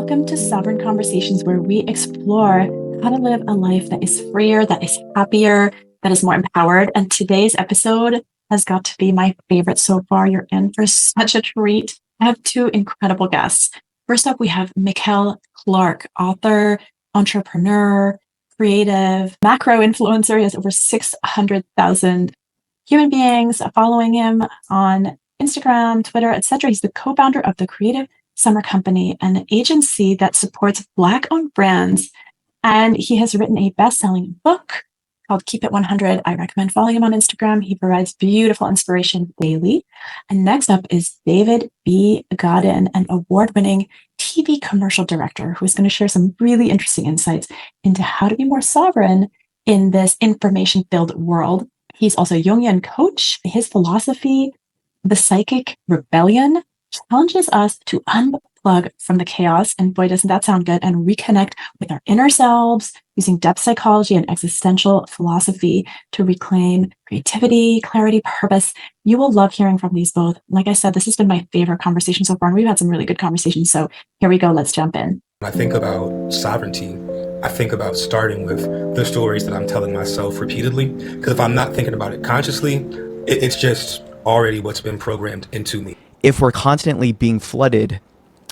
welcome to Sovereign Conversations, where we explore how to live a life that is freer, that is happier, that is more empowered. And today's episode has got to be my favorite so far. You're in for such a treat. I have two incredible guests. First up, we have Michell Clark, author, entrepreneur, creative, macro influencer. He has over 600,000 human beings following him on Instagram, Twitter, etc. He's the co-founder of the Creative Summer Company, an agency that supports Black-owned brands. And he has written a best-selling book called Keep It 100. I recommend following him on Instagram. He provides beautiful inspiration daily. And next up is David B. Godin, an award-winning TV commercial director who is going to share some really interesting insights into how to be more sovereign in this information-filled world. He's also a Jungian coach. His philosophy, the psychic rebellion, challenges us to unplug from the chaos, and boy, doesn't that sound good, and reconnect with our inner selves using depth psychology and existential philosophy to reclaim creativity, clarity, purpose. You will love hearing from these both. Like I said, this has been my favorite conversation so far, and we've had some really good conversations. So here we go. Let's jump in. When I think about sovereignty, I think about starting with the stories that I'm telling myself repeatedly. Because if I'm not thinking about it consciously, it's just already what's been programmed into me. If we're constantly being flooded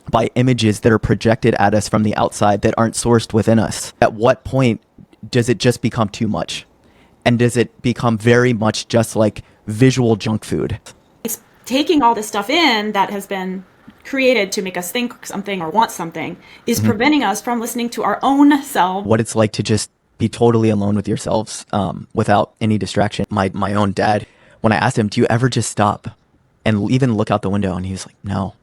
by images that are projected at us from the outside that aren't sourced within us, at what point does it just become too much? And does it become very much just like visual junk food? It's taking all this stuff in that has been created to make us think something or want something is preventing us from listening to our own self. What it's like to just be totally alone with yourselves without any distraction. My own dad, when I asked him, do you ever just stop and even look out the window? And he was like, no,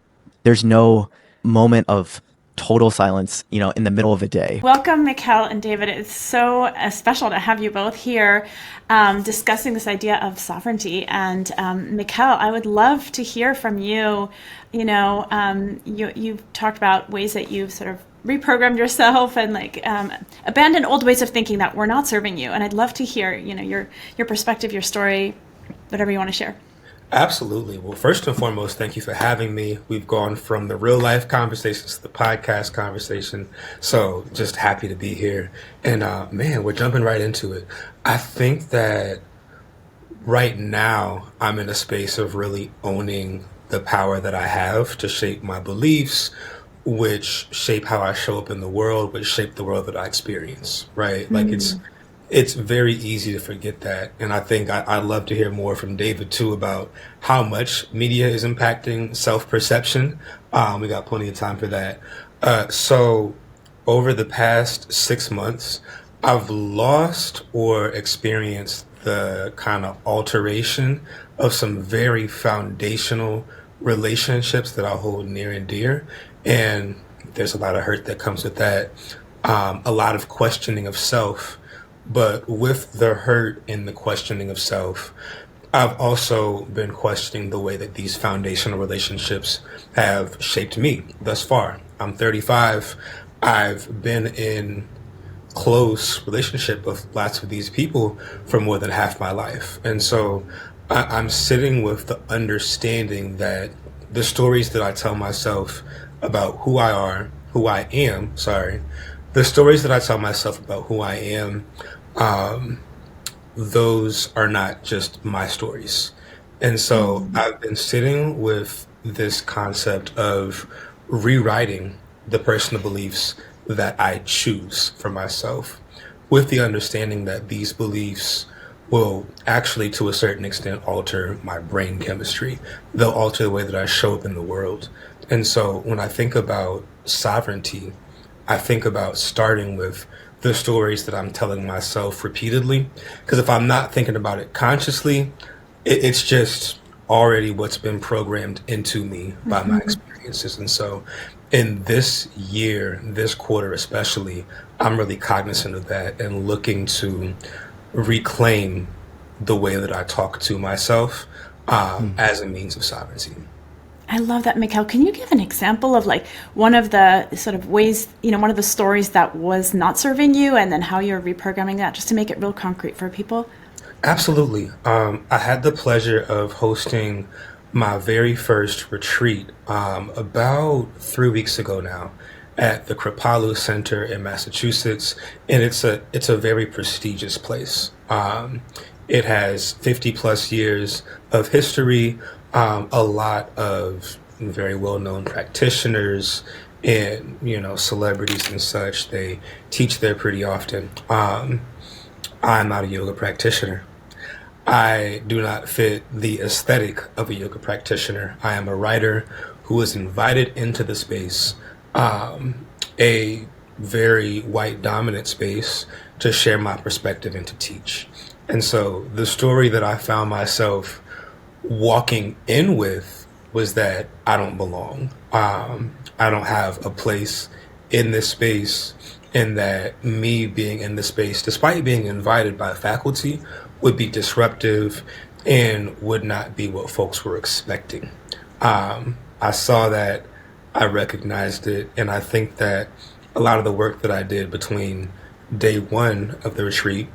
there's no moment of total silence, in the middle of a day. Welcome, Michell and David. It's so special to have you both here discussing this idea of sovereignty. And Michell, I would love to hear from you. You've talked about ways that you've sort of reprogrammed yourself and abandoned old ways of thinking that were not serving you. And I'd love to hear, your perspective, your story, whatever you want to share. Absolutely. Well, first and foremost, thank you for having me. We've gone from the real life conversations to the podcast conversation. So just happy to be here. And man, we're jumping right into it. I think that right now I'm in a space of really owning the power that I have to shape my beliefs, which shape how I show up in the world, which shape the world that I experience, right? Like it's very easy to forget that. And I think I'd love to hear more from David too about how much media is impacting self-perception. We got plenty of time for that. So over the past 6 months, I've lost or experienced the kind of alteration of some very foundational relationships that I hold near and dear. And there's a lot of hurt that comes with that. A lot of questioning of self. But with the hurt and the questioning of self, I've also been questioning the way that these foundational relationships have shaped me thus far. I'm 35. I've been in close relationship with lots of these people for more than half my life. And so I'm sitting with the understanding that the stories that I tell myself about who I am, the stories that I tell myself about who I am, those are not just my stories. And so I've been sitting with this concept of rewriting the personal beliefs that I choose for myself, with the understanding that these beliefs will actually, to a certain extent, alter my brain chemistry. They'll alter the way that I show up in the world. And so when I think about sovereignty, I think about starting with the stories that I'm telling myself repeatedly. Because if I'm not thinking about it consciously, it's just already what's been programmed into me by my experiences. And so in this year, this quarter especially, I'm really cognizant of that and looking to reclaim the way that I talk to myself as a means of sovereignty. I love that, Michell. Can you give an example of one of the sort of ways, one of the stories that was not serving you and then how you're reprogramming that, just to make it real concrete for people? Absolutely. I had the pleasure of hosting my very first retreat about 3 weeks ago now. at the Kripalu Center in Massachusetts, and it's a very prestigious place. It has 50 plus years of history, a lot of very well known practitioners and celebrities and such. They teach there pretty often. I'm not a yoga practitioner. I do not fit the aesthetic of a yoga practitioner. I am a writer who was invited into the space, a very white dominant space, to share my perspective and to teach. And so the story that I found myself walking in with was that I don't belong. I don't have a place in this space, and that me being in this space, despite being invited by faculty, would be disruptive and would not be what folks were expecting. I saw that, I recognized it, and I think that a lot of the work that I did between day one of the retreat,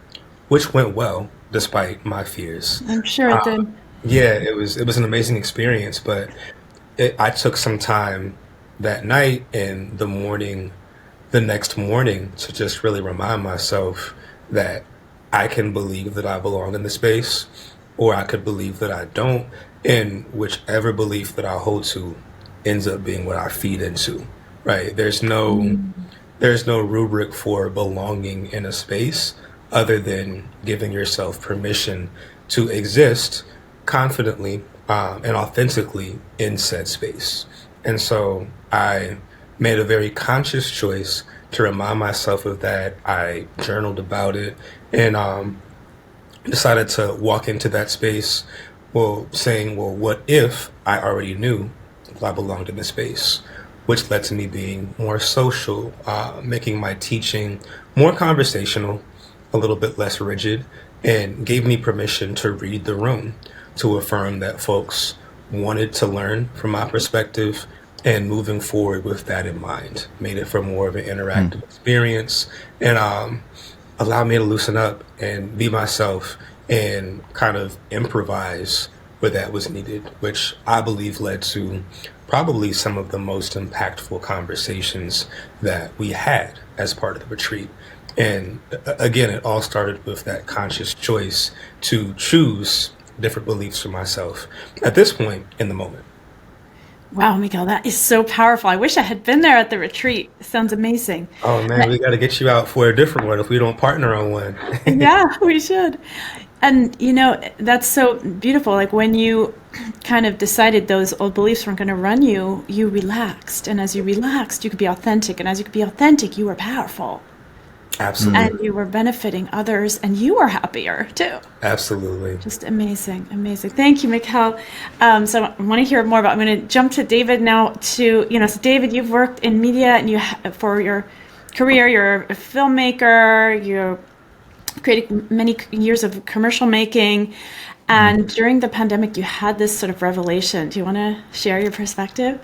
which went well despite my fears. I'm sure it did. Yeah, it was an amazing experience, but I took some time that night and the next morning, to just really remind myself that I can believe that I belong in the space, or I could believe that I don't, and whichever belief that I hold to ends up being what I feed into, right? There's no rubric for belonging in a space other than giving yourself permission to exist confidently and authentically in said space. And so I made a very conscious choice to remind myself of that. I journaled about it and decided to walk into that space, saying, what if I already knew I belonged in the space? Which led to me being more social, making my teaching more conversational, a little bit less rigid, and gave me permission to read the room, to affirm that folks wanted to learn from my perspective, and moving forward with that in mind, made it for more of an interactive experience, and allowed me to loosen up and be myself and kind of improvise where that was needed, which I believe led to probably some of the most impactful conversations that we had as part of the retreat. And again, it all started with that conscious choice to choose different beliefs for myself at this point in the moment. Wow, Michelle, that is so powerful. I wish I had been there at the retreat. It sounds amazing. Oh man, we got to get you out for a different one if we don't partner on one. Yeah, we should. And that's so beautiful. Like when you kind of decided those old beliefs weren't going to run you, you relaxed. And as you relaxed, you could be authentic. And as you could be authentic, you were powerful. Absolutely. And you were benefiting others, and you were happier too. Absolutely. Just amazing, amazing. Thank you, Michelle. So I want to hear more about. I'm going to jump to David now. So David, you've worked in media, and for your career, you're a filmmaker. You created many years of commercial making, and during the pandemic, you had this sort of revelation. Do you want to share your perspective?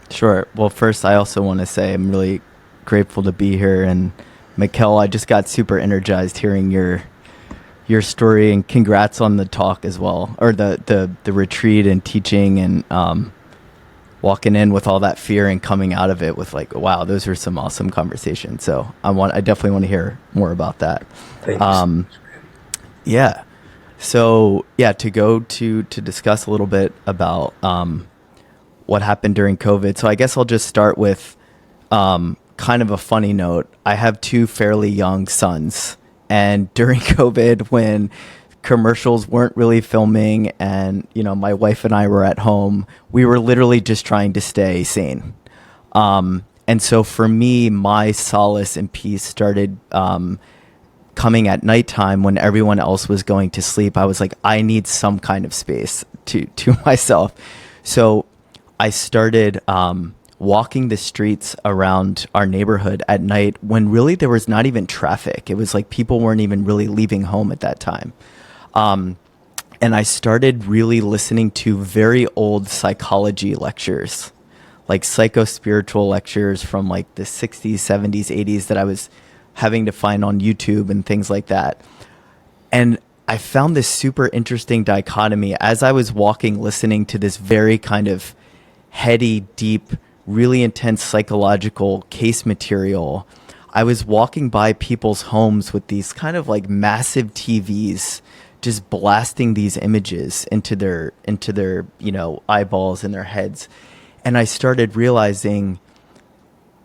Sure. Well, first, I also want to say I'm really grateful to be here, and Michelle, I just got super energized hearing your story, and congrats on the talk as well, or the retreat and teaching, and walking in with all that fear and coming out of it with like, wow, those are some awesome conversations. So I definitely want to hear more about that. Thanks. Yeah. So yeah, to discuss a little bit about what happened during COVID. So I guess I'll just start with kind of a funny note. I have two fairly young sons, and during COVID, when commercials weren't really filming and my wife and I were at home, we were literally just trying to stay sane. And so for me, my solace and peace started coming at nighttime when everyone else was going to sleep. I was like, I need some kind of space to myself. So I started walking the streets around our neighborhood at night when really there was not even traffic. It was like people weren't even really leaving home at that time. And I started really listening to very old psychology lectures, like psycho-spiritual lectures from like the 60s, 70s, 80s that I was having to find on YouTube and things like that. And I found this super interesting dichotomy as I was walking, listening to this very kind of heady, deep really intense psychological case material, I was walking by people's homes with these kind of like massive TVs just blasting these images into their eyeballs and their heads. And I started realizing,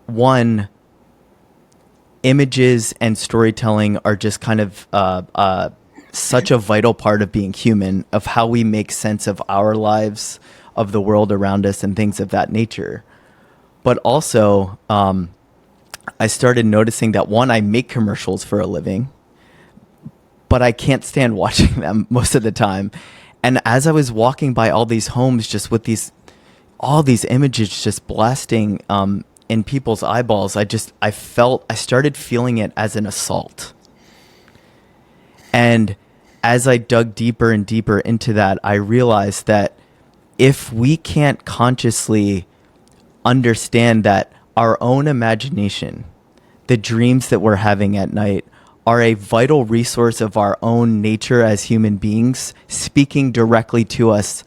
one, images and storytelling are just kind of such a vital part of being human, of how we make sense of our lives, of the world around us, and things of that nature. But also, I started noticing that, one, I make commercials for a living, but I can't stand watching them most of the time. And as I was walking by all these homes, just with all these images just blasting in people's eyeballs, I started feeling it as an assault. And as I dug deeper and deeper into that, I realized that if we can't consciously understand that our own imagination, the dreams that we're having at night, are a vital resource of our own nature as human beings, speaking directly to us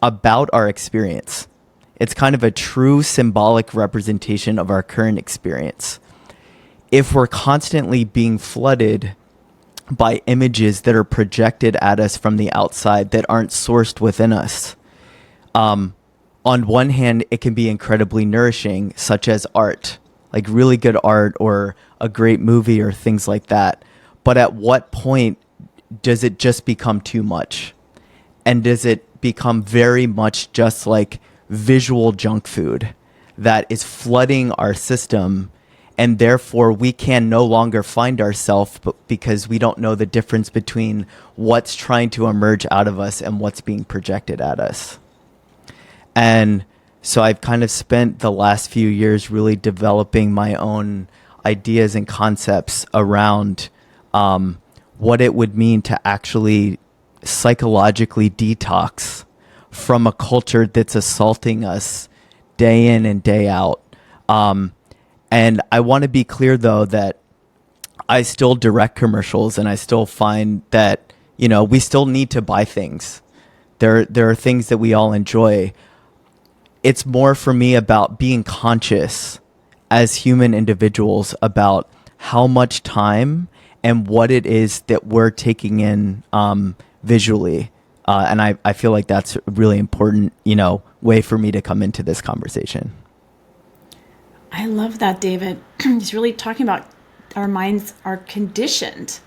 about our experience. It's kind of a true symbolic representation of our current experience. If we're constantly being flooded by images that are projected at us from the outside that aren't sourced within us, on one hand, it can be incredibly nourishing, such as art, like really good art or a great movie or things like that. But at what point does it just become too much? And does it become very much just like visual junk food that is flooding our system, and therefore we can no longer find ourselves because we don't know the difference between what's trying to emerge out of us and what's being projected at us? And so I've kind of spent the last few years really developing my own ideas and concepts around what it would mean to actually psychologically detox from a culture that's assaulting us day in and day out. And I want to be clear, though, that I still direct commercials, and I still find that, we still need to buy things. There are things that we all enjoy. It's more for me about being conscious as human individuals about how much time and what it is that we're taking in visually. And I feel like that's a really important, way for me to come into this conversation. I love that, David. He's really talking about our minds are conditioned,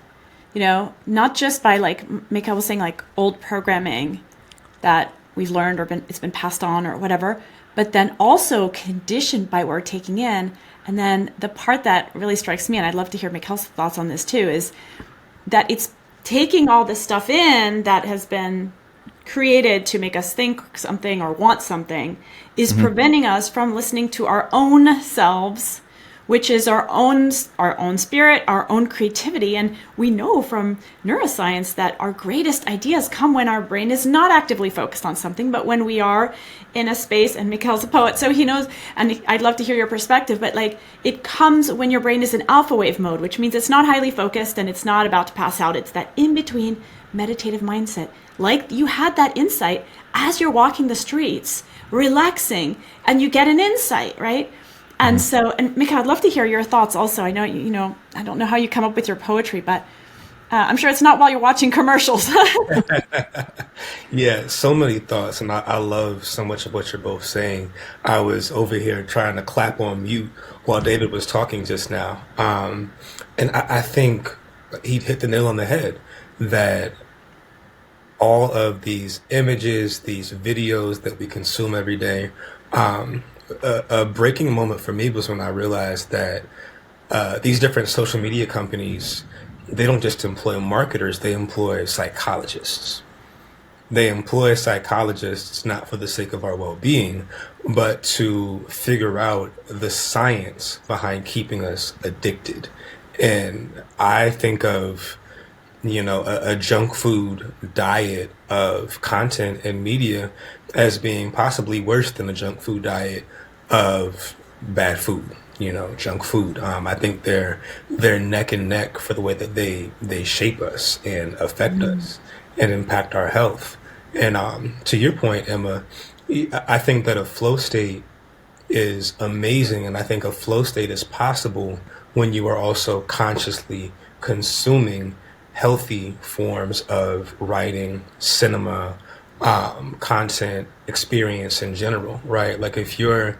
not just by, like Michal was saying, like old programming that we've learned or it's been passed on or whatever, but then also conditioned by what we're taking in. And then the part that really strikes me, and I'd love to hear Michal's thoughts on this too, is that it's taking all this stuff in that has been created to make us think something or want something is preventing us from listening to our own selves, which is our own spirit, our own creativity. And we know from neuroscience that our greatest ideas come when our brain is not actively focused on something, but when we are in a space, and Michal's a poet, so he knows, and I'd love to hear your perspective, but like it comes when your brain is in alpha wave mode, which means it's not highly focused and it's not about to pass out. It's that in-between meditative mindset. Like you had that insight as you're walking the streets, relaxing, and you get an insight, right? And so, and Michal, I'd love to hear your thoughts also. I know, I don't know how you come up with your poetry, but I'm sure it's not while you're watching commercials. Yeah, so many thoughts, and I love so much of what you're both saying. I was over here trying to clap on mute while David was talking just now. And I think he hit the nail on the head that all of these images, these videos that we consume every day, a breaking moment for me was when I realized that these different social media companies, they don't just employ marketers, they employ psychologists. They employ psychologists not for the sake of our well-being, but to figure out the science behind keeping us addicted. And I think of a junk food diet of content and media as being possibly worse than a junk food diet of bad food, junk food. I think they're neck and neck for the way that they shape us and affect us and impact our health. And to your point, Emma, I think that a flow state is amazing. And I think a flow state is possible when you are also consciously consuming healthy forms of writing, cinema, content, experience in general, right? Like if you're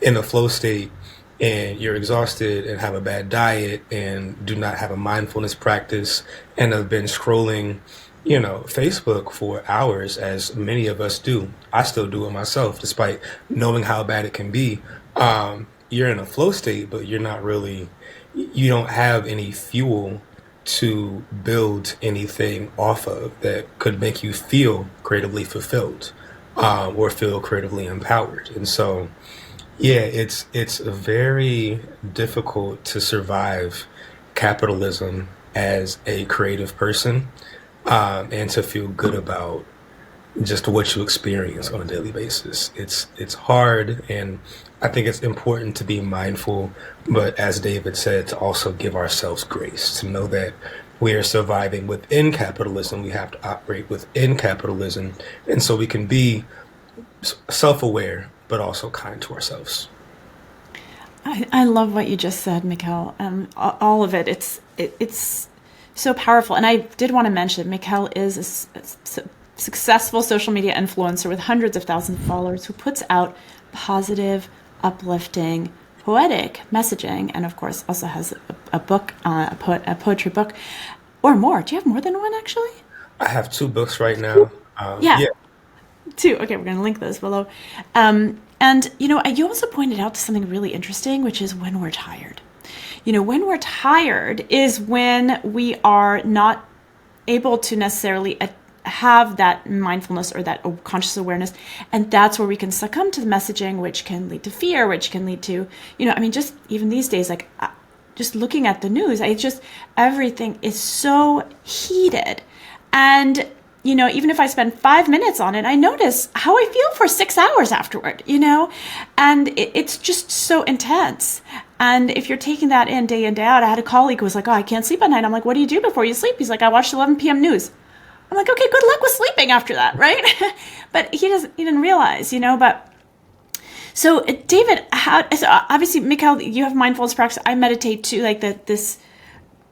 in a flow state and you're exhausted and have a bad diet and do not have a mindfulness practice and have been scrolling, Facebook for hours, as many of us do. I still do it myself, despite knowing how bad it can be. You're in a flow state, but you don't have any fuel to build anything off of that could make you feel creatively fulfilled, or feel creatively empowered. And so, yeah, it's very difficult to survive capitalism as a creative person, and to feel good about just what you experience on a daily basis. It's hard, and I think it's important to be mindful, but as David said, to also give ourselves grace, to know that we are surviving within capitalism. We have to operate within capitalism, and so we can be self-aware, but also kind to ourselves. I love what you just said, Michelle. All of it. It's so powerful. And I did want to mention, Michelle is a successful social media influencer with hundreds of thousands of followers who puts out positive, uplifting, poetic messaging, and of course also has a book, a poetry book, or more. Do you have more than one, actually? I have 2 books right now. Yeah. 2. Okay, we're going to link those below. And, you also pointed out something really interesting, which is when we're tired. When we're tired is when we are not able to necessarily have that mindfulness or that conscious awareness. And that's where we can succumb to the messaging, which can lead to fear, which can lead to, just even these days, like just looking at the news, everything is so heated. And even if I spend 5 minutes on it, I notice how I feel for 6 hours afterward, and it's just so intense. And if you're taking that in, day out, I had a colleague who was like, oh, I can't sleep at night. I'm like, what do you do before you sleep? He's like, I watch 11 p.m. news. I'm like, okay, good luck with sleeping after that, right? But he didn't realize, but so David, so obviously, Michelle, you have mindfulness practice. I meditate too, like this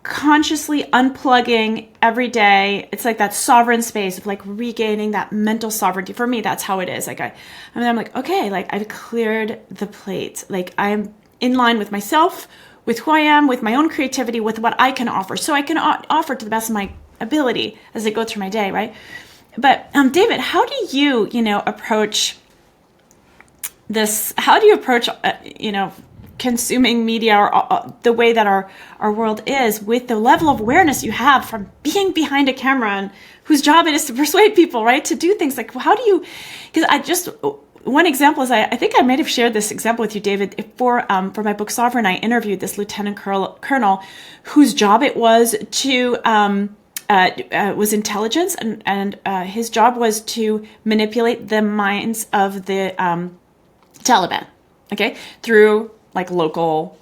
consciously unplugging every day. It's like that sovereign space of like regaining that mental sovereignty. For me, that's how it is. Like I'm like, okay, like I've cleared the plate. Like I'm in line with myself, with who I am, with my own creativity, with what I can offer. So I can offer to the best of my ability as I go through my day, right? But David, how do you, approach this? How do you approach, consuming media or the way that our world is, with the level of awareness you have from being behind a camera and whose job it is to persuade people, right, to do things? Like, how do you, because one example is, I think I might have shared this example with you, David, for my book Sovereign. I interviewed this lieutenant colonel whose job it was to, was intelligence, and his job was to manipulate the minds of the Taliban, okay, through like local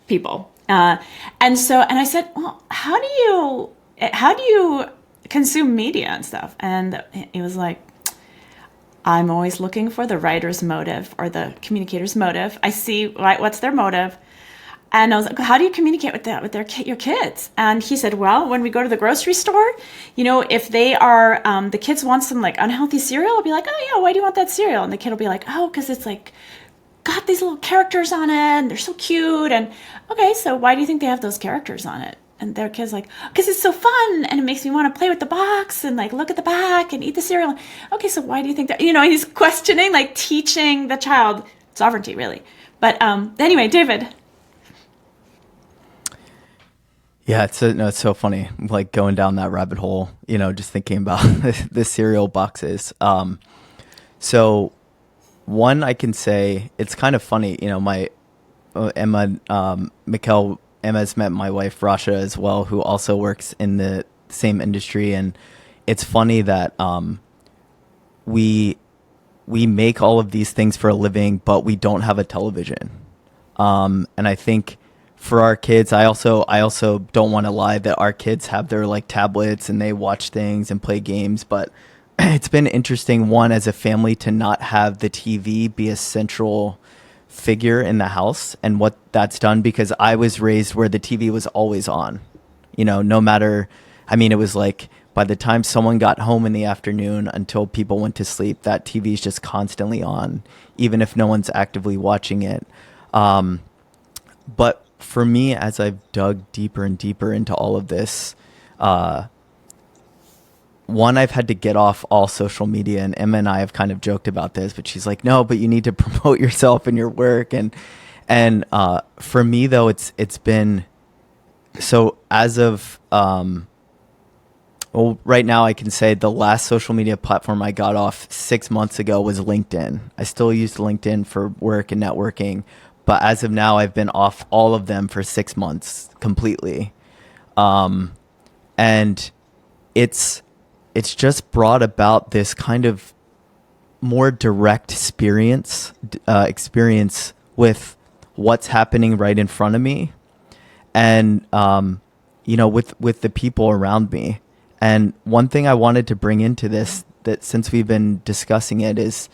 people. And I said, well, how do you consume media and stuff? And he was like, I'm always looking for the writer's motive or the communicator's motive. I see, right, what's their motive? And I was like, how do you communicate with your kids? And he said, well, when we go to the grocery store, if they are, the kids want some like unhealthy cereal, I'll be like, oh yeah, why do you want that cereal? And the kid will be like, oh, because it's like got these little characters on it and they're so cute. And okay, so why do you think they have those characters on it? And their kid's like, because it's so fun and it makes me want to play with the box and like look at the back and eat the cereal. Okay, so why do you think that? He's questioning, like teaching the child sovereignty, really. But anyway, David. Yeah, it's so funny, like going down that rabbit hole, just thinking about the cereal boxes. So one, I can say it's kind of funny, my Emma's met my wife, Rasha, as well, who also works in the same industry. And it's funny that we make all of these things for a living, but we don't have a television. And I think for our kids, I also don't want to lie that our kids have their like tablets and they watch things and play games, but it's been interesting, one, as a family, to not have the TV be a central figure in the house and what that's done, because I was raised where the TV was always on, no matter, it was like by the time someone got home in the afternoon until people went to sleep, that TV is just constantly on, even if no one's actively watching it. But for me, as I've dug deeper and deeper into all of this, one, I've had to get off all social media, and Emma and I have kind of joked about this, but she's like, no, but you need to promote yourself and your work. And for me though, it's been, so as of, right now I can say the last social media platform I got off 6 months ago was LinkedIn. I still use LinkedIn for work and networking, but as of now, I've been off all of them for 6 months completely. And it's just brought about this kind of more direct experience with what's happening right in front of me, and with the people around me. And one thing I wanted to bring into this, that since we've been discussing it, is,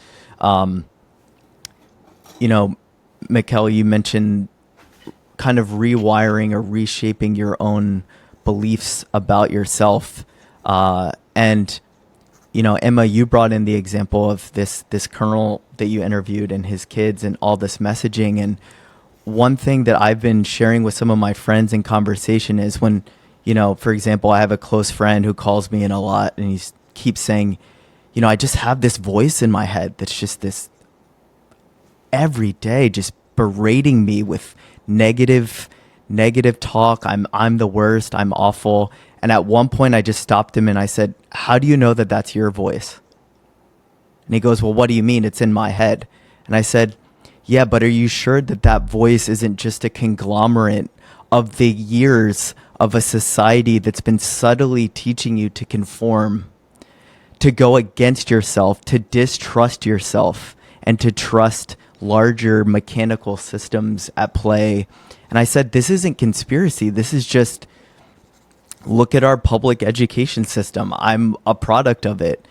Michell, you mentioned kind of rewiring or reshaping your own beliefs about yourself. And, Emma, you brought in the example of this colonel that you interviewed and his kids and all this messaging. And one thing that I've been sharing with some of my friends in conversation is when, for example, I have a close friend who calls me in a lot, and he keeps saying, I just have this voice in my head that's just this every day, just berating me with negative talk. I'm the worst. I'm awful. And at one point I just stopped him and I said, how do you know that that's your voice? And he goes, well, what do you mean? It's in my head. And I said, yeah, but are you sure that that voice isn't just a conglomerate of the years of a society that's been subtly teaching you to conform, to go against yourself, to distrust yourself, and to trust larger mechanical systems at play? And I said, this isn't conspiracy. This is just, look at our public education system. I'm a product of it.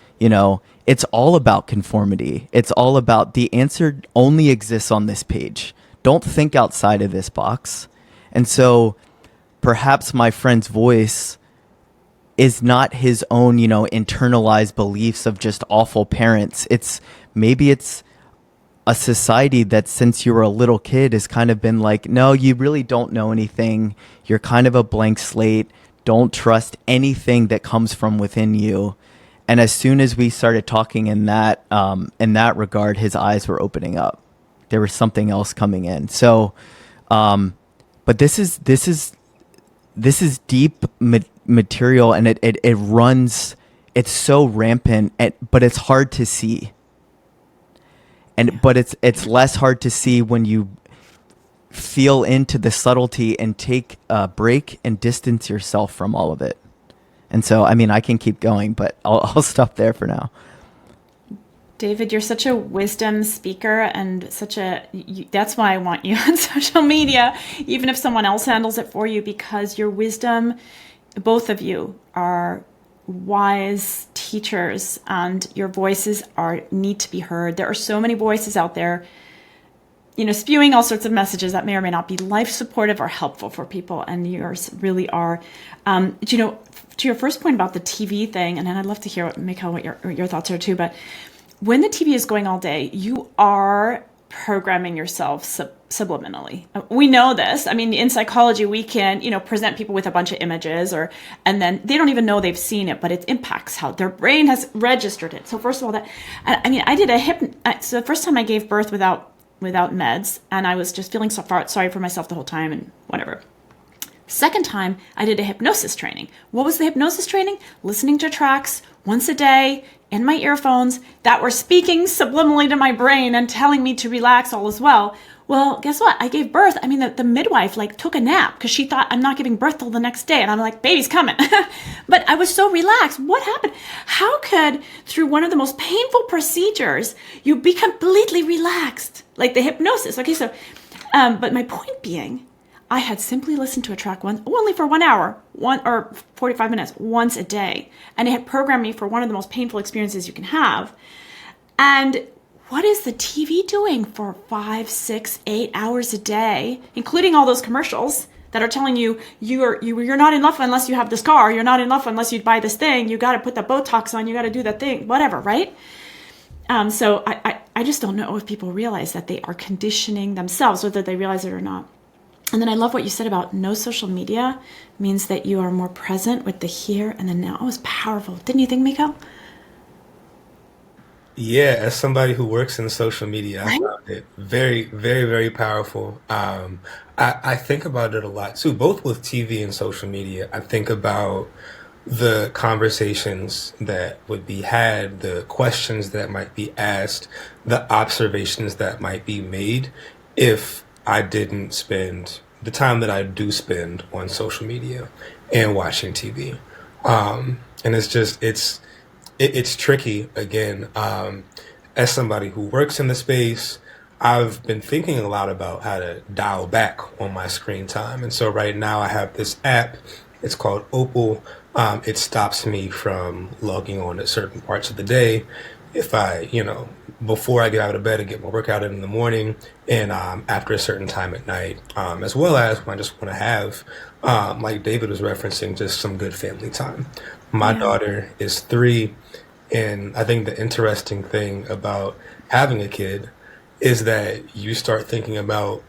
It's all about conformity. It's all about the answer only exists on this page. Don't think outside of this box. And so perhaps my friend's voice is not his own, internalized beliefs of just awful parents. Maybe it's a society that since you were a little kid has kind of been like, no, you really don't know anything. You're kind of a blank slate. Don't trust anything that comes from within you. And as soon as we started talking in that regard, his eyes were opening up. There was something else coming in. So, but this is deep material, and it runs. It's so rampant, but it's hard to see. But it's less hard to see when you feel into the subtlety and take a break and distance yourself from all of it. And so, I can keep going, but I'll stop there for now. David, you're such a wisdom speaker, and that's why I want you on social media, even if someone else handles it for you, because your wisdom, both of you are wise teachers, and your voices need to be heard. There are so many voices out there, spewing all sorts of messages that may or may not be life supportive or helpful for people, and yours really are. To your first point about the TV thing, and then I'd love to hear what your thoughts are too, but when the TV is going all day, you are programming yourself subliminally. We know this. In psychology, we can, present people with a bunch of images, and then they don't even know they've seen it, but it impacts how their brain has registered it. So first of all, I did so the first time I gave birth without meds, and I was just feeling sorry for myself the whole time and whatever. Second time, I did a hypnosis training. What was the hypnosis training? Listening to tracks once a day in my earphones that were speaking subliminally to my brain and telling me to relax, all as well. Well, guess what? I gave birth. The midwife took a nap because she thought I'm not giving birth till the next day. And I'm like, baby's coming. But I was so relaxed. What happened? How could, through one of the most painful procedures, you be completely relaxed? Like the hypnosis. Okay, so, but my point being, I had simply listened to a track only for 1 hour, or 45 minutes, once a day. And it had programmed me for one of the most painful experiences you can have. And what is the TV doing for 5, 6, 8 hours a day, including all those commercials that are telling you you're not in love unless you have this car, you're not in love unless you buy this thing, you got to put the Botox on, you got to do that thing, whatever, right? So I just don't know if people realize that they are conditioning themselves, whether they realize it or not. And then I love what you said about no social media means that you are more present with the here and the now. It was powerful. Didn't you think, Miko? Yeah, as somebody who works in social media, I Right? found it very, very, very powerful. I think about it a lot too, both with TV and social media. I think about the conversations that would be had, the questions that might be asked, the observations that might be made if I didn't spend the time that I do spend on social media and watching TV. And it's tricky again. As somebody who works in the space, I've been thinking a lot about how to dial back on my screen time. And so right now I have this app. It's called Opal. It stops me from logging on at certain parts of the day. If I, before I get out of bed and get my workout in the morning, and after a certain time at night, as well as when I just want to have, like David was referencing, just some good family time. My Yeah. daughter is 3, and I think the interesting thing about having a kid is that you start thinking about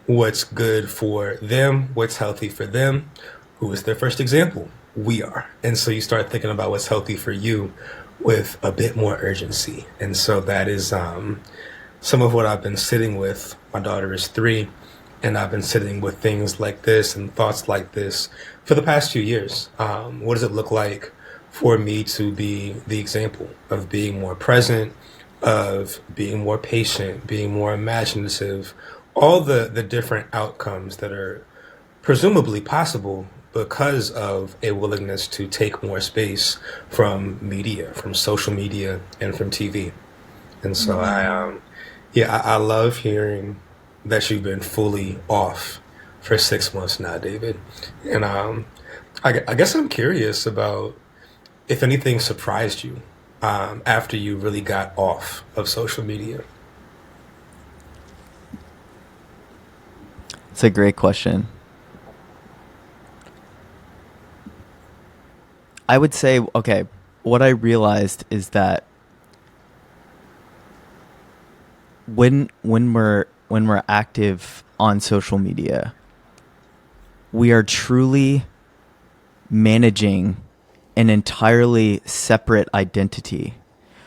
what's good for them, what's healthy for them, who is their first example? We are. And so you start thinking about what's healthy for you with a bit more urgency. And so that is some of what I've been sitting with. My daughter is 3, and I've been sitting with things like this and thoughts like this for the past few years. What does it look like for me to be the example of being more present, of being more patient, being more imaginative, all the different outcomes that are presumably possible because of a willingness to take more space from media, from social media, and from TV. And so I love hearing that you've been fully off for 6 months now, David. And I guess I'm curious about if anything surprised you after you really got off of social media. It's a great question. I would say, okay, what I realized is that when we're active on social media, we are truly managing an entirely separate identity.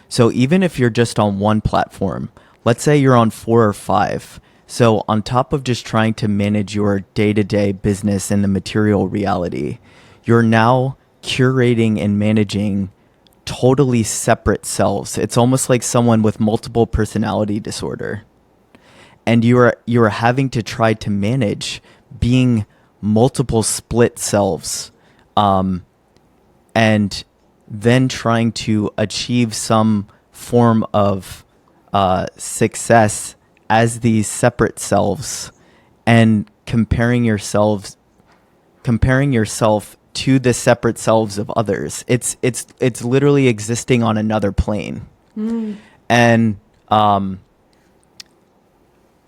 So even if you're just on one platform, let's say you're on 4 or 5. So on top of just trying to manage your day-to-day business and the material reality, you're now curating and managing totally separate selves. It's almost like someone with multiple personality disorder. And you're having to try to manage being multiple split selves, and then trying to achieve some form of success as these separate selves, and comparing yourself to the separate selves of others. It's literally existing on another plane. And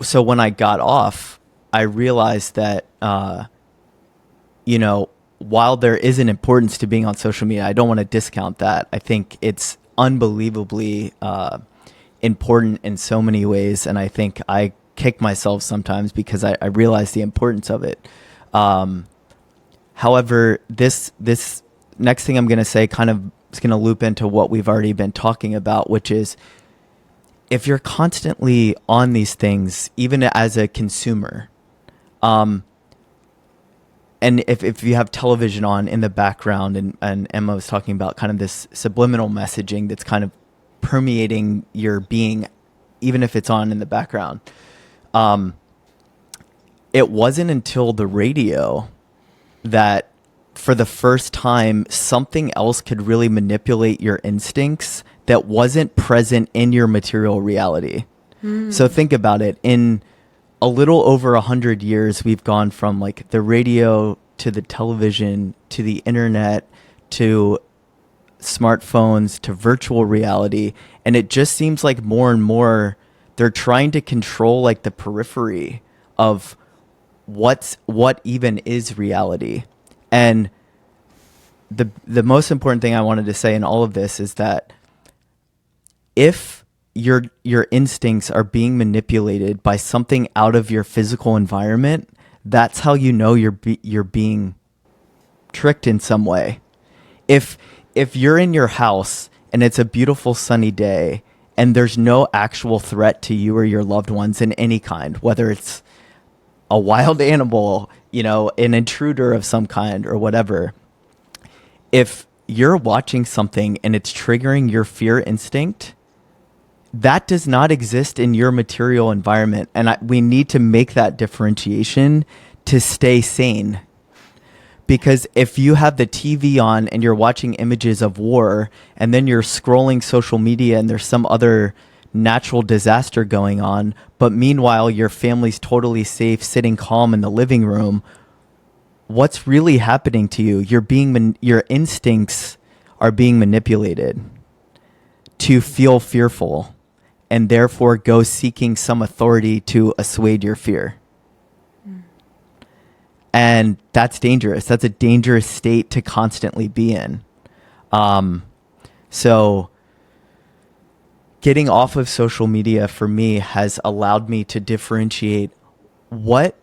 so when I got off, I realized that while there is an importance to being on social media, I don't want to discount that. I think it's unbelievably important in so many ways, and I think I kick myself sometimes because I realize the importance of it. However, this next thing I'm going to say kind of is going to loop into what we've already been talking about, which is if you're constantly on these things, even as a consumer, and if you have television on in the background, and Emma was talking about kind of this subliminal messaging that's kind of permeating your being, even if it's on in the background. It wasn't until the radio that for the first time, something else could really manipulate your instincts that wasn't present in your material reality. So think about it. In a little over 100 years, we've gone from like the radio to the television to the internet to smartphones to virtual reality, and it just seems like more and more they're trying to control like the periphery of what even is reality. And the most important thing I wanted to say in all of this is that if your instincts are being manipulated by something out of your physical environment, that's how you know you're being tricked in some way. If you're in your house and it's a beautiful sunny day and there's no actual threat to you or your loved ones in any kind, whether it's a wild animal, an intruder of some kind or whatever, if you're watching something and it's triggering your fear instinct, that does not exist in your material environment. And we need to make that differentiation to stay sane. Because if you have the TV on and you're watching images of war, and then you're scrolling social media and there's some other natural disaster going on, but meanwhile your family's totally safe, sitting calm in the living room, what's really happening to you? Your instincts are being manipulated to feel fearful, and therefore go seeking some authority to assuage your fear. And that's dangerous. That's a dangerous state to constantly be in. So getting off of social media for me has allowed me to differentiate what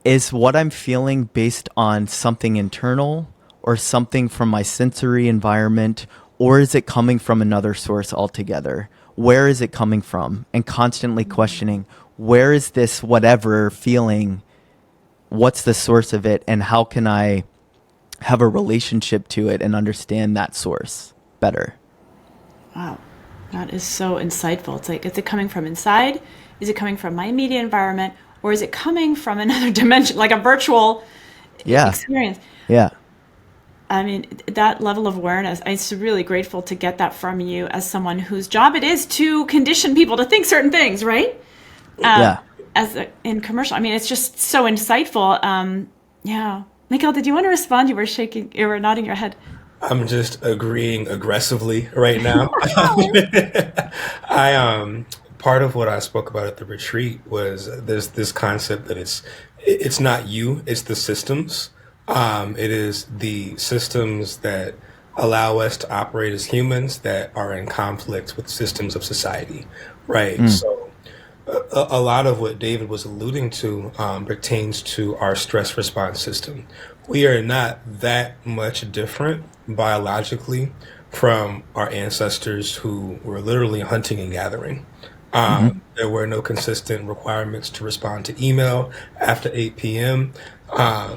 I'm feeling based on something internal or something from my sensory environment, or is it coming from another source altogether? Where is it coming from? And constantly questioning, where is this whatever feeling? What's the source of it? And how can I have a relationship to it and understand that source better? Wow. That is so insightful. It's like, is it coming from inside? Is it coming from my immediate environment? Or is it coming from another dimension, like a virtual experience? Yeah. I mean, that level of awareness, I'm just really grateful to get that from you as someone whose job it is to condition people to think certain things, right? In commercial. I mean, it's just so insightful. Yeah. Michael, did you want to respond? You were nodding your head. I'm just agreeing aggressively right now. Part of what I spoke about at the retreat was there's this concept that it's not you, it's the systems. It is the systems that allow us to operate as humans that are in conflict with systems of society, right? So a lot of what David was alluding to pertains to our stress response system. We are not that much different biologically from our ancestors who were literally hunting and gathering. There were no consistent requirements to respond to email after 8 p.m.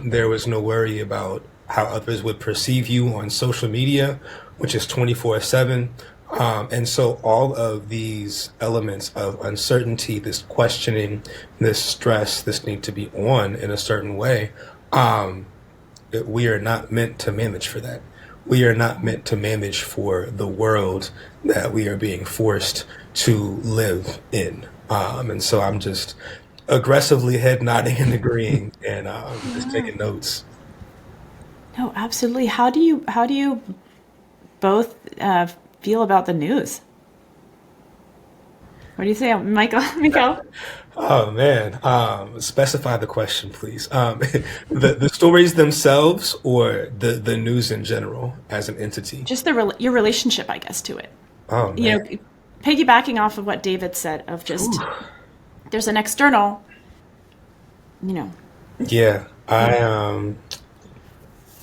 There was no worry about how others would perceive you on social media, which is 24/7. And so all of these elements of uncertainty, this questioning, this stress, this need to be on in a certain way, we are not meant to manage for that. We are not meant to manage for the world that we are being forced to live in. And so I'm just aggressively head nodding and agreeing and just taking notes. No, absolutely. How do you both feel about the news? What do you say, Michael? Michael? Oh man, specify the question, please. The stories themselves, or the news in general as an entity. Just your relationship, I guess, to it. Oh man. You know, piggybacking off of what David said of just there's an external, Yeah,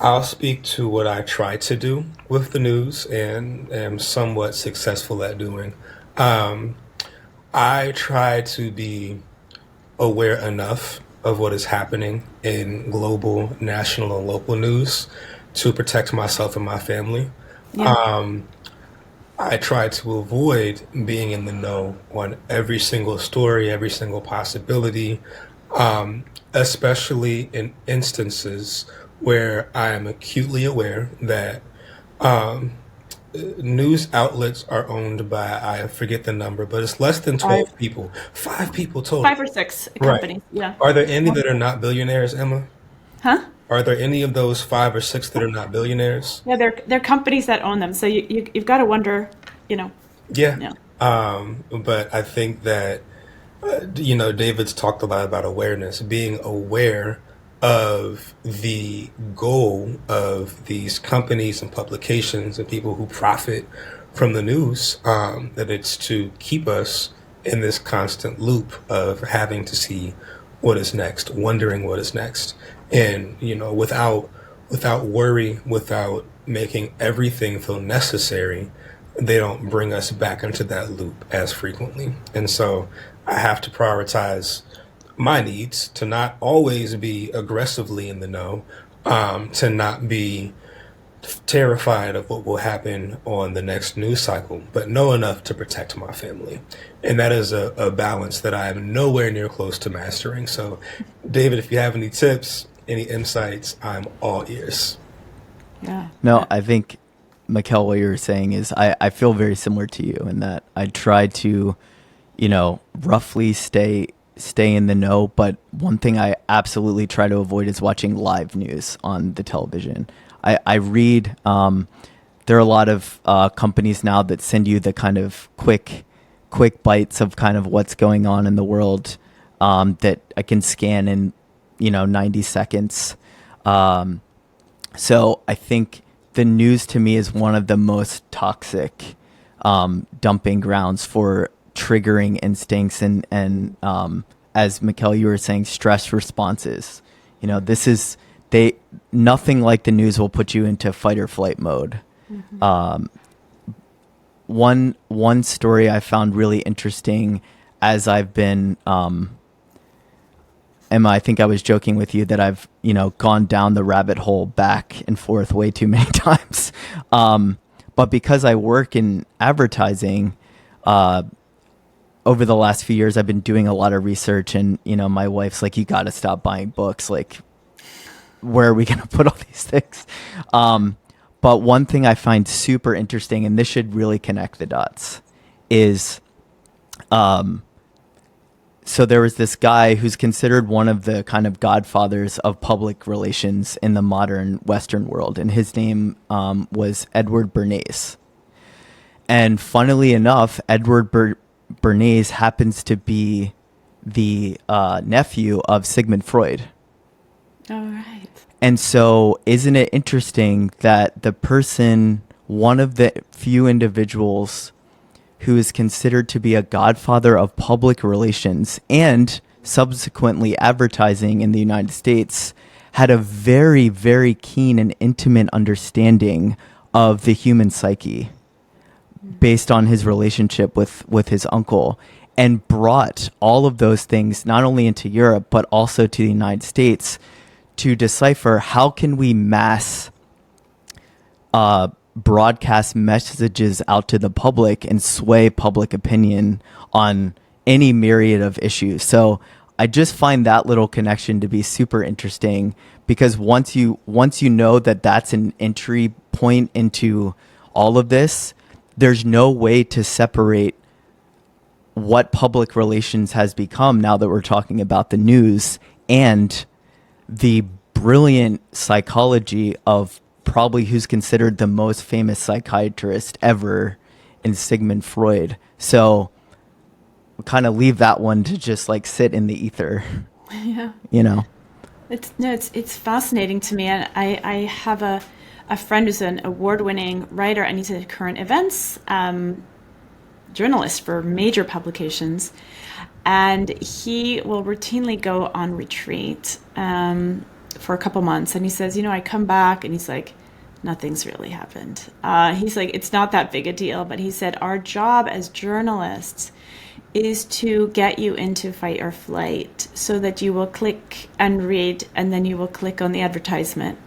I'll speak to what I try to do with the news and am somewhat successful at doing. I try to be aware enough of what is happening in global, national, and local news to protect myself and my family. Yeah. I try to avoid being in the know on every single story, every single possibility, especially in instances where I am acutely aware that news outlets are owned by, I forget the number, but it's less than 12 people. 5 people total. 5 or 6 Right. companies. Yeah. Are there any that are not billionaires, Emma? Huh? Are there any of those 5 or 6 that are not billionaires? Yeah, they're companies that own them. So you've got to wonder, you know, Yeah. yeah. But I think that, David's talked a lot about awareness, being aware of the goal of these companies and publications and people who profit from the news, that it's to keep us in this constant loop of having to see what is next, wondering what is next. And, without worry, without making everything feel necessary, they don't bring us back into that loop as frequently. And so I have to prioritize my needs to not always be aggressively in the know, to not be terrified of what will happen on the next news cycle, but know enough to protect my family. And that is a balance that I am nowhere near close to mastering. So, David, if you have any tips, any insights, I'm all ears. Yeah. No, I think, Michell, what you're saying is I feel very similar to you in that I try to, roughly stay in the know. But one thing I absolutely try to avoid is watching live news on the television. I read, there are a lot of companies now that send you the kind of quick bites of kind of what's going on in the world, that I can scan in, 90 seconds. So I think the news to me is one of the most toxic dumping grounds for triggering instincts and as Michell, you were saying, stress responses. Nothing like the news will put you into fight or flight mode. Mm-hmm. One story I found really interesting as I've been, Emma, I think I was joking with you that I've, gone down the rabbit hole back and forth way too many times. But because I work in advertising, over the last few years, I've been doing a lot of research, and, my wife's like, you got to stop buying books. Like, where are we going to put all these things? But one thing I find super interesting, and this should really connect the dots, is, so there was this guy who's considered one of the kind of godfathers of public relations in the modern Western world, and his name was Edward Bernays. And funnily enough, Edward Bernays happens to be the nephew of Sigmund Freud. All right. And so isn't it interesting that the person, one of the few individuals who is considered to be a godfather of public relations and subsequently advertising in the United States, had a very, very keen and intimate understanding of the human psyche based on his relationship with his uncle, and brought all of those things not only into Europe, but also to the United States to decipher how can we mass broadcast messages out to the public and sway public opinion on any myriad of issues. So I just find that little connection to be super interesting, because once you know that that's an entry point into all of this, there's no way to separate what public relations has become now that we're talking about the news and the brilliant psychology of probably who's considered the most famous psychiatrist ever in Sigmund Freud. So we'll kind of leave that one to just like sit in the ether. Yeah. It's fascinating to me. And I have a friend who's an award-winning writer, and he's a current events journalist for major publications. And he will routinely go on retreat for a couple months. And he says, I come back, and he's like, nothing's really happened. He's like, it's not that big a deal. But he said, our job as journalists is to get you into fight or flight so that you will click and read, and then you will click on the advertisement.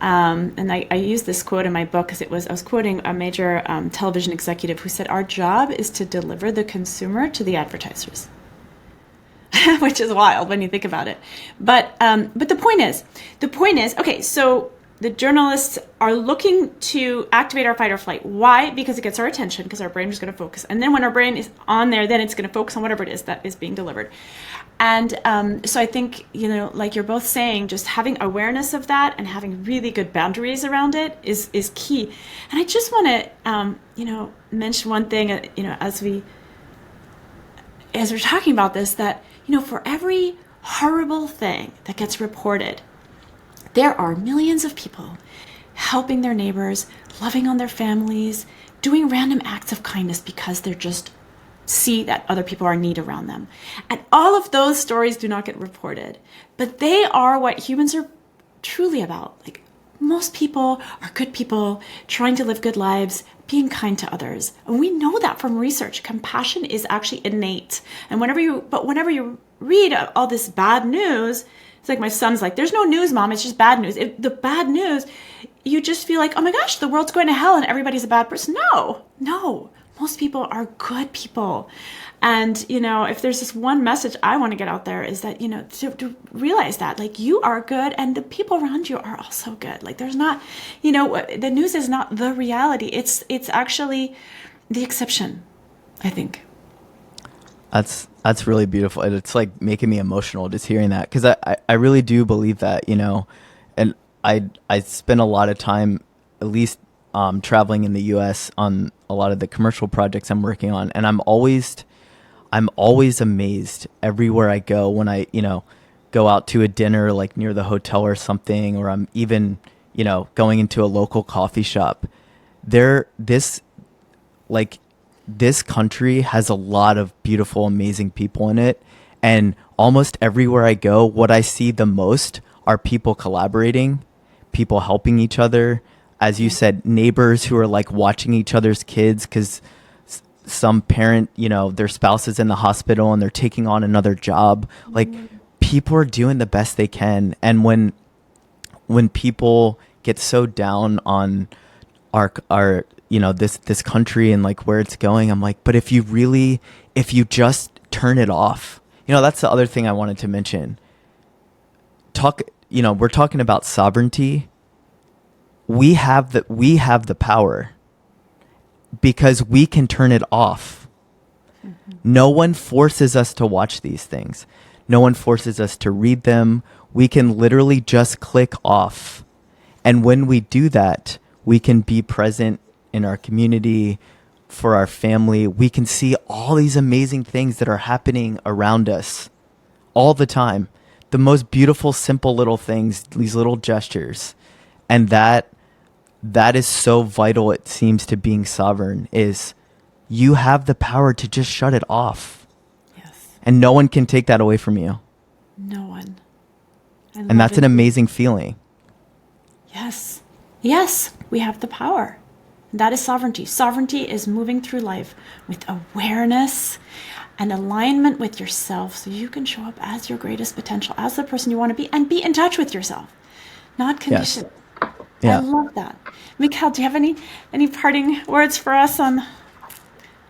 And I used this quote in my book because I was quoting a major television executive who said, our job is to deliver the consumer to the advertisers. Which is wild when you think about it. But the point is, okay, so the journalists are looking to activate our fight or flight. Why? Because it gets our attention, because our brain is going to focus. And then when our brain is on there, then it's going to focus on whatever it is that is being delivered. And so I think, like you're both saying, just having awareness of that and having really good boundaries around it is key. And I just want to, mention one thing, as we're talking about this, that, for every horrible thing that gets reported, there are millions of people helping their neighbors, loving on their families, doing random acts of kindness because they're just see that other people are in need around them. And all of those stories do not get reported, but they are what humans are truly about. Like, most people are good people trying to live good lives, being kind to others. And we know that from research. Compassion is actually innate. And whenever you read all this bad news, it's like my son's like, there's no news, Mom. It's just bad news. The bad news, you just feel like, oh my gosh, the world's going to hell and everybody's a bad person. No. Most people are good people. And, if there's this one message I want to get out there is that, to realize that, like, you are good and the people around you are also good. Like, there's not, the news is not the reality. It's actually the exception, I think. That's really beautiful. And it's like making me emotional just hearing that, because I really do believe that, and I spend a lot of time, at least traveling in the US on a lot of the commercial projects I'm working on. And I'm always amazed everywhere I go when I, go out to a dinner like near the hotel or something, or I'm even, going into a local coffee shop. This country has a lot of beautiful, amazing people in it. And almost everywhere I go, what I see the most are people collaborating, people helping each other. As you said, neighbors who are like watching each other's kids because some parent, their spouse is in the hospital and they're taking on another job. Like, people are doing the best they can. And when people get so down on our this country and like where it's going, I'm like, but if you just turn it off, that's the other thing I wanted to mention. We're talking about sovereignty. We have the power because we can turn it off. Mm-hmm. No one forces us to watch these things. No one forces us to read them. We can literally just click off. And when we do that, we can be present in our community, for our family. We can see all these amazing things that are happening around us all the time. The most beautiful, simple little things, these little gestures. And that is so vital, it seems, to being sovereign, is you have the power to just shut it off. Yes. And no one can take that away from you. No one. And that's an amazing feeling. Yes. Yes, we have the power. And that is sovereignty. Sovereignty is moving through life with awareness and alignment with yourself so you can show up as your greatest potential, as the person you want to be, and be in touch with yourself, not conditioned. Yes. Yeah. I love that. Michell, do you have any parting words for us on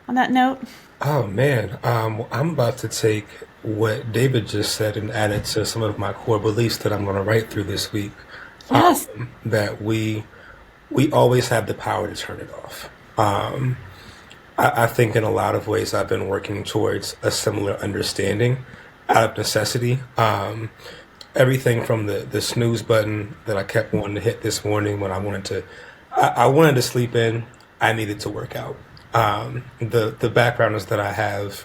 that note? Oh, man. I'm about to take what David just said and add it to some of my core beliefs that I'm going to write through this week. Yes. That we always have the power to turn it off. I think in a lot of ways I've been working towards a similar understanding out of necessity. Everything from the snooze button that I kept wanting to hit this morning when I wanted to sleep in, I needed to work out. The background is that I have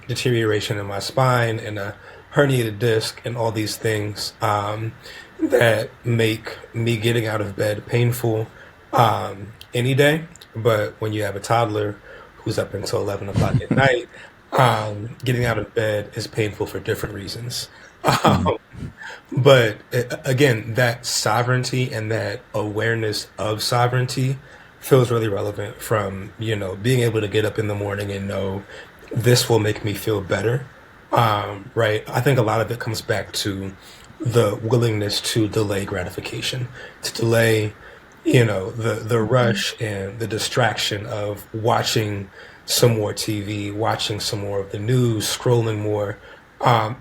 deterioration in my spine and a herniated disc and all these things that make me getting out of bed painful any day. But when you have a toddler who's up until 11 o'clock at night, getting out of bed is painful for different reasons. But again, that sovereignty and that awareness of sovereignty feels really relevant, from, being able to get up in the morning and know this will make me feel better. Right. I think a lot of it comes back to the willingness to delay gratification, to delay, the rush and the distraction of watching some more TV, watching some more of the news, scrolling more.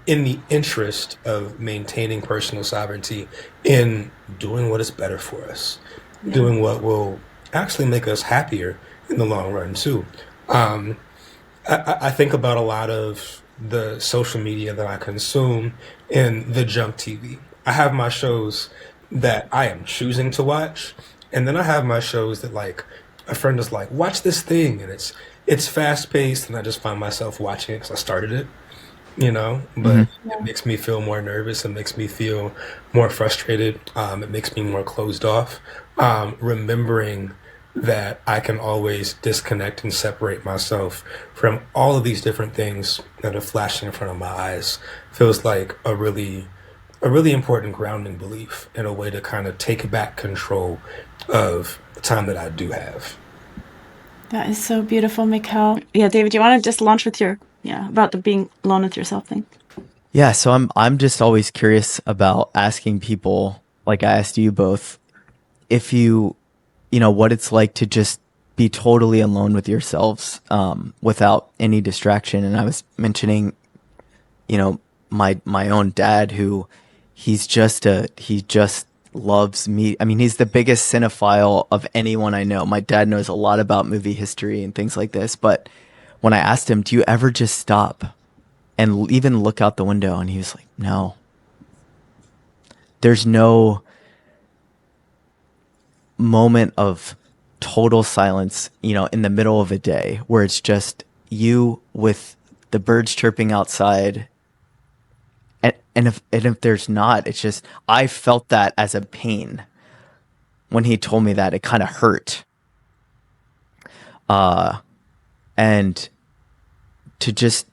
in the interest of maintaining personal sovereignty, in doing what is better for us, doing what will actually make us happier in the long run too. Um, I think about a lot of the social media that I consume and the junk TV. I have my shows that I am choosing to watch, and then I have my shows that like a friend is like, watch this thing, and it's fast paced, and I just find myself watching it because I started it, but it makes me feel more nervous. It makes me feel more frustrated. It makes me more closed off. Remembering that I can always disconnect and separate myself from all of these different things that are flashing in front of my eyes feels like a really important grounding belief and a way to kind of take back control of the time that I do have. That is so beautiful, Michelle. Yeah, David, do you want to just launch with about the being alone with yourself thing? Yeah, so I'm just always curious about asking people, like I asked you both, if what it's like to just be totally alone with yourselves, without any distraction. And I was mentioning, my own dad, who he just loves me. I mean, he's the biggest cinephile of anyone I know. My dad knows a lot about movie history and things like this. But when I asked him, do you ever just stop and even look out the window? And he was like, no. There's no moment of total silence, in the middle of a day where it's just you with the birds chirping outside. And if there's not, it's just, I felt that as a pain when he told me that. It kind of hurt. And to just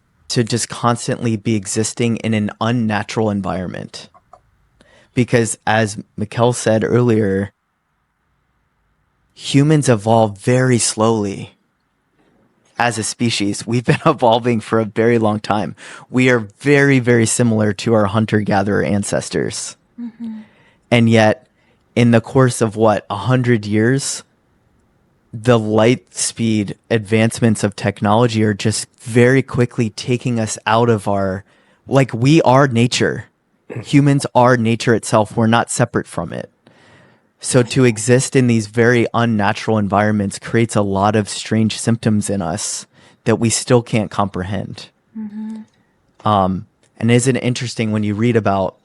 constantly be existing in an unnatural environment. Because as Michelle said earlier, humans evolve very slowly as a species. We've been evolving for a very long time. We are very, very similar to our hunter-gatherer ancestors. Mm-hmm. And yet, in the course of 100 years, the light speed advancements of technology are just very quickly taking us out of we are nature. Humans are nature itself. We're not separate from it. So to exist in these very unnatural environments creates a lot of strange symptoms in us that we still can't comprehend. Mm-hmm. And isn't it interesting when you read about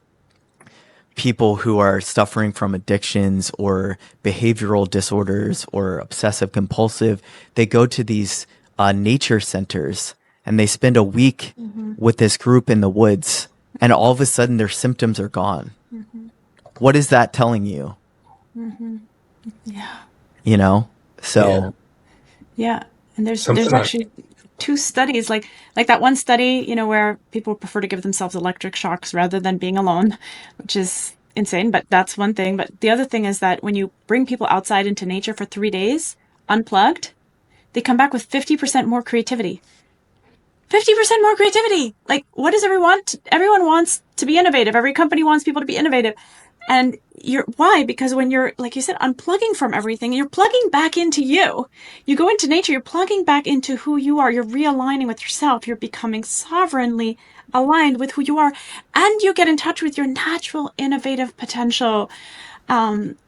people who are suffering from addictions or behavioral disorders or obsessive compulsive, they go to these nature centers and they spend a week with this group in the woods, and all of a sudden their symptoms are gone. Mm-hmm. What is that telling you? Mm-hmm. Yeah. So. Yeah. And there's actually two studies, like that one study, where people prefer to give themselves electric shocks rather than being alone, which is insane, but that's one thing. But the other thing is that when you bring people outside into nature for 3 days, unplugged, they come back with 50% more creativity. 50% more creativity. Like, what does everyone want? Everyone wants to be innovative. Every company wants people to be innovative. And why? Because when you're, like you said, unplugging from everything, you're plugging back into you. You go into nature, you're plugging back into who you are. You're realigning with yourself. You're becoming sovereignly aligned with who you are. And you get in touch with your natural innovative potential,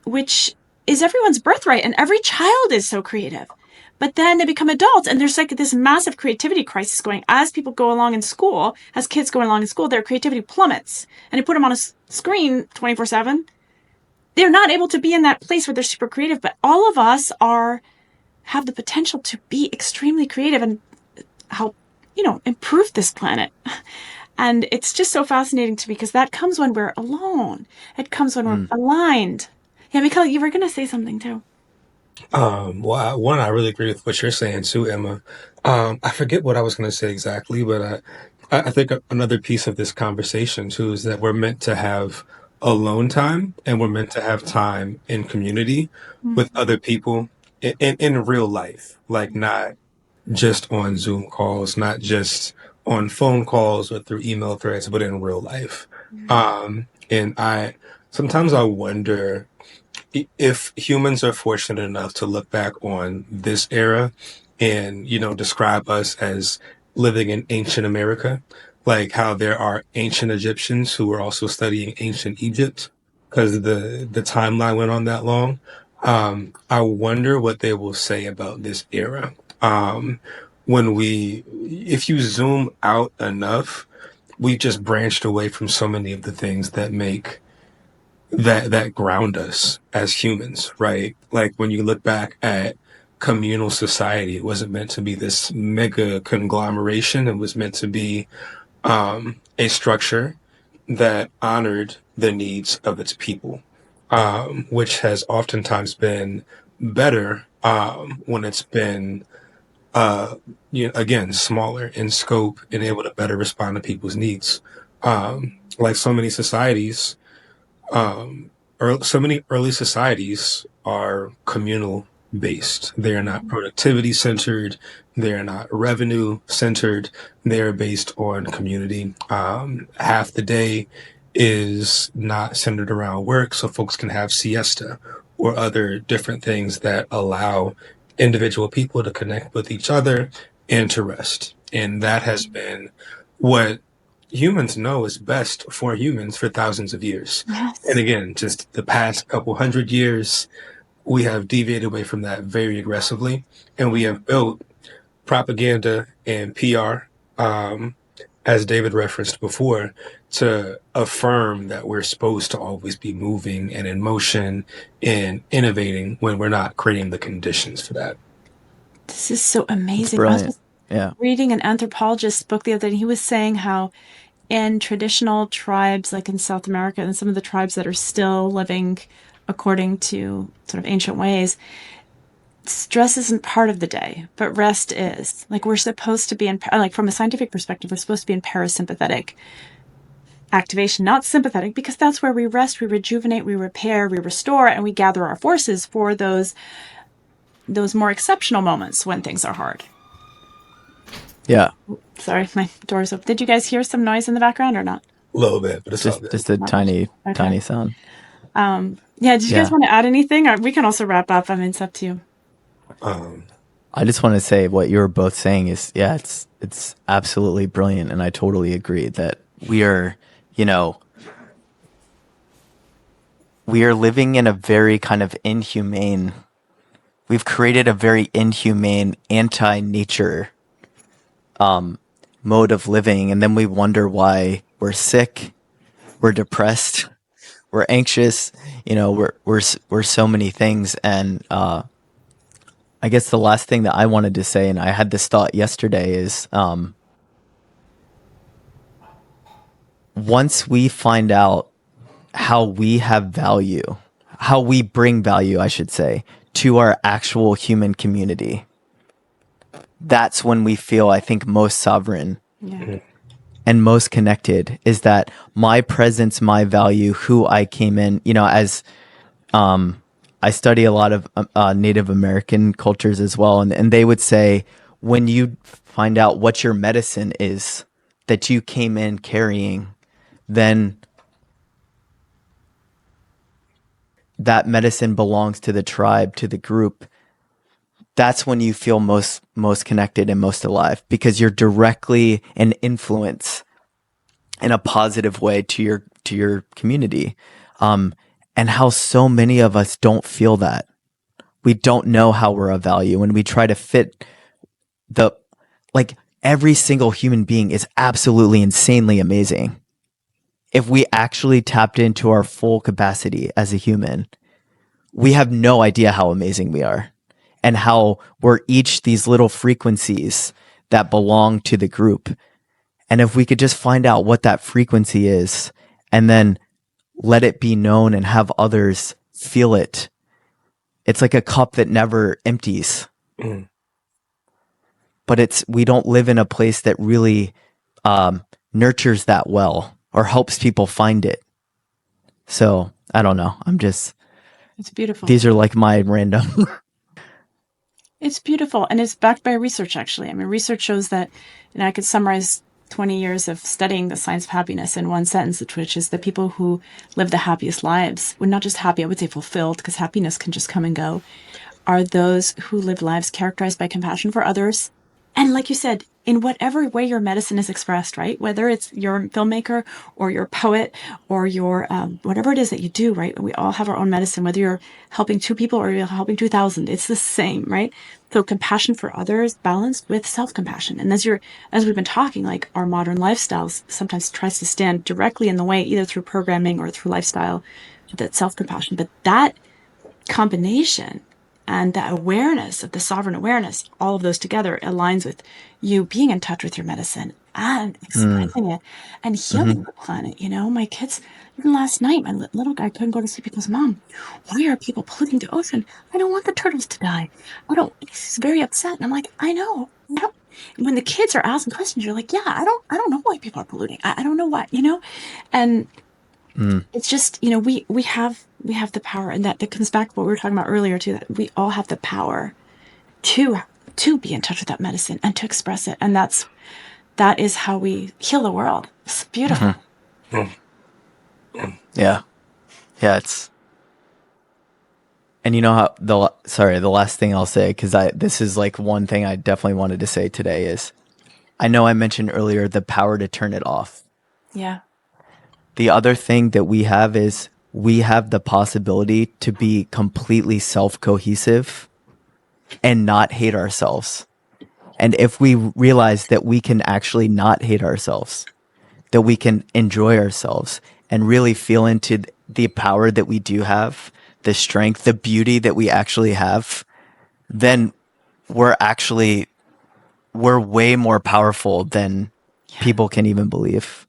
which is everyone's birthright. And every child is so creative. But then they become adults, and there's like this massive creativity crisis going as people go along in school, as kids go along in school, their creativity plummets. And you put them on a screen 24/7. They're not able to be in that place where they're super creative, but all of us have the potential to be extremely creative and help, improve this planet. And it's just so fascinating to me because that comes when we're alone. It comes when we're aligned. Yeah, Michelle, you were going to say something too. One, I really agree with what you're saying too, Emma. I forget what I was going to say exactly, but I think another piece of this conversation too is that we're meant to have alone time and we're meant to have time in community with other people in real life, like not just on Zoom calls, not just on phone calls or through email threads, but in real life. And sometimes I wonder if humans are fortunate enough to look back on this era and, describe us as living in ancient America, like how there are ancient Egyptians who were also studying ancient Egypt because the timeline went on that long. I wonder what they will say about this era. If you zoom out enough, we've just branched away from so many of the things that make that ground us as humans, right? Like when you look back at communal society, it wasn't meant to be this mega conglomeration. It was meant to be a structure that honored the needs of its people, which has oftentimes been better when it's been, again, smaller in scope and able to better respond to people's needs. Like so many societies, so many early societies are communal based. They are not productivity centered. They are not revenue centered. They are based on community. Half the day is not centered around work, so folks can have siesta or other different things that allow individual people to connect with each other and to rest. And that has been what humans know is best for humans for thousands of years. Yes. And again, just the past couple hundred years, we have deviated away from that very aggressively. And we have built propaganda and PR, as David referenced before, to affirm that we're supposed to always be moving and in motion and innovating when we're not creating the conditions for that. This is so amazing. It's brilliant. Yeah. Reading an anthropologist's book the other day, he was saying how in traditional tribes, like in South America and some of the tribes that are still living according to sort of ancient ways, stress isn't part of the day, but rest is. Like we're supposed to be like from a scientific perspective, we're supposed to be in parasympathetic activation, not sympathetic, because that's where we rest, we rejuvenate, we repair, we restore, and we gather our forces for those more exceptional moments when things are hard. Yeah. Sorry, my door's open. Did you guys hear some noise in the background or not? A little bit, but it's all good. Just a tiny sound. Yeah, did you guys want to add anything? Or we can also wrap up. I mean, it's up to you. I just want to say what you were both saying is, it's absolutely brilliant. And I totally agree that we are living in a very kind of inhumane, we've created a very inhumane, anti-nature mode of living. And then we wonder why we're sick, we're depressed, we're anxious, we're so many things. And I guess the last thing that I wanted to say, and I had this thought yesterday, is once we find out how we have value, how we bring value, I should say, to our actual human community, that's when we feel, I think, most sovereign and most connected, is that my presence, my value, who I came in, as I study a lot of Native American cultures as well. And they would say, when you find out what your medicine is that you came in carrying, then that medicine belongs to the tribe, to the group. That's when you feel most connected and most alive, because you're directly an influence in a positive way to your community. And how so many of us don't feel that. We don't know how we're of value, and we try to fit every single human being is absolutely insanely amazing. If we actually tapped into our full capacity as a human, we have no idea how amazing we are, and how we're each these little frequencies that belong to the group. And if we could just find out what that frequency is, and then let it be known and have others feel it, it's like a cup that never empties. But we don't live in a place that really nurtures that well or helps people find it. So I don't know. It's beautiful. These are like my random. It's beautiful. And it's backed by research, actually. I mean, research shows that, I could summarize 20 years of studying the science of happiness in one sentence, which is the people who live the happiest lives, well, not just happy, I would say fulfilled, because happiness can just come and go, are those who live lives characterized by compassion for others And like you said, in whatever way your medicine is expressed, right? Whether it's you're a filmmaker or you're a poet or you're whatever it is that you do, right? We all have our own medicine, whether you're helping 2 people or you're helping 2,000, it's the same, right? So compassion for others balanced with self-compassion. And as we've been talking, like our modern lifestyles sometimes tries to stand directly in the way, either through programming or through lifestyle, that self-compassion. But that combination and that awareness of the sovereign awareness, all of those together aligns with you being in touch with your medicine and expressing it and healing the planet. My kids, even last night, my little guy couldn't go to sleep because, Mom, why are people polluting the ocean? I don't want the turtles to die. He's very upset. And I'm like, I know. I don't. When the kids are asking questions, you're like, yeah, I don't know why people are polluting. I don't know why, and it's just, we have the power, and that comes back to what we were talking about earlier too, that we all have the power to be in touch with that medicine and to express it. And that is how we heal the world. It's beautiful. Yeah. It's, and how the last thing I'll say, because this is like one thing I definitely wanted to say today is, I know I mentioned earlier the power to turn it off. Yeah. The other thing that we have is we have the possibility to be completely self-cohesive and not hate ourselves. And if we realize that we can actually not hate ourselves, that we can enjoy ourselves and really feel into the power that we do have, the strength, the beauty that we actually have, then we're way more powerful than people can even believe.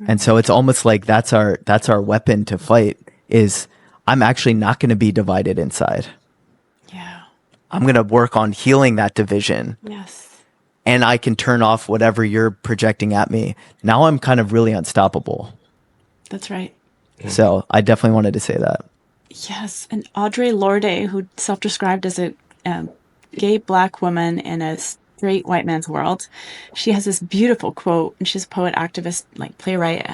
And so it's almost like that's our weapon to fight is I'm actually not going to be divided inside. Yeah. I'm going to work on healing that division. Yes. And I can turn off whatever you're projecting at me. Now I'm kind of really unstoppable. That's right. So I definitely wanted to say that. Yes. And Audre Lorde, who self-described as a gay Black woman in a straight white man's world, she has this beautiful quote, and she's a poet, activist, like playwright.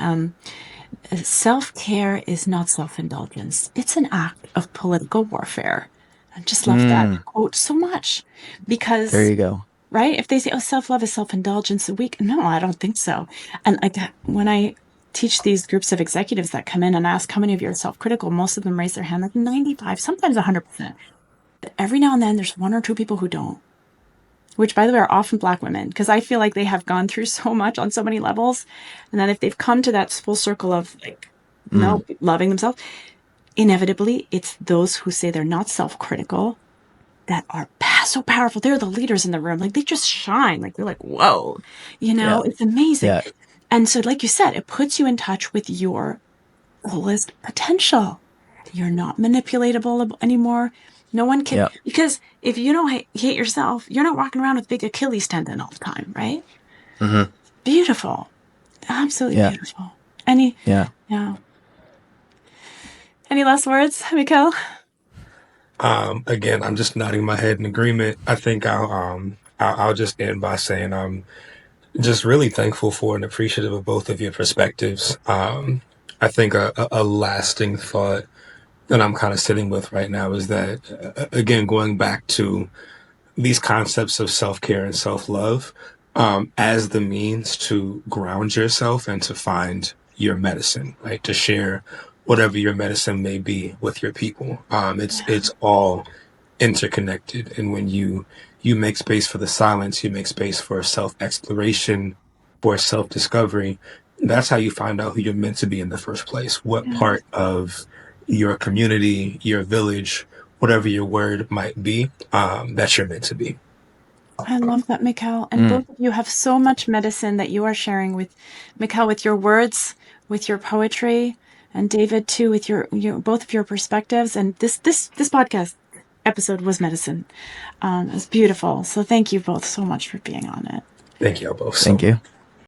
Self-care is not self-indulgence. It's an act of political warfare. I just love that quote so much because There you go. right? If they say, oh, self-love is self-indulgence, no, I don't think so. And when I teach these groups of executives that come in and ask how many of you are self-critical, most of them raise their hand, like 95, sometimes 100%. But every now and then there's 1 or 2 people who don't, which, by the way, are often Black women, because I feel like they have gone through so much on so many levels. And then if they've come to that full circle of loving themselves, inevitably it's those who say they're not self-critical that are so powerful. They're the leaders in the room. Like, they just shine. Like, they're like, whoa, it's amazing. Yeah. And so, like you said, it puts you in touch with your fullest potential. You're not manipulatable anymore. No one can, because if you don't hate yourself, you're not walking around with big Achilles tendon all the time, right? Mm-hmm. Beautiful. Absolutely beautiful. Any last words, Michelle? Again, I'm just nodding my head in agreement. I think I'll just end by saying I'm just really thankful for and appreciative of both of your perspectives. I think a lasting thought that I'm kind of sitting with right now is that, again, going back to these concepts of self-care and self-love as the means to ground yourself and to find your medicine, right? To share whatever your medicine may be with your people. It's all interconnected. And when you make space for the silence, you make space for self-exploration, for self-discovery. That's how you find out who you're meant to be in the first place. What part of your community, your village, whatever your word might be, that you're meant to be. I love that, Michelle. And both of you have so much medicine that you are sharing with Michelle, with your words, with your poetry, and David too, with your both of your perspectives. And this podcast episode was medicine. It's beautiful. So thank you both so much for being on it. Thank you both. Thank you.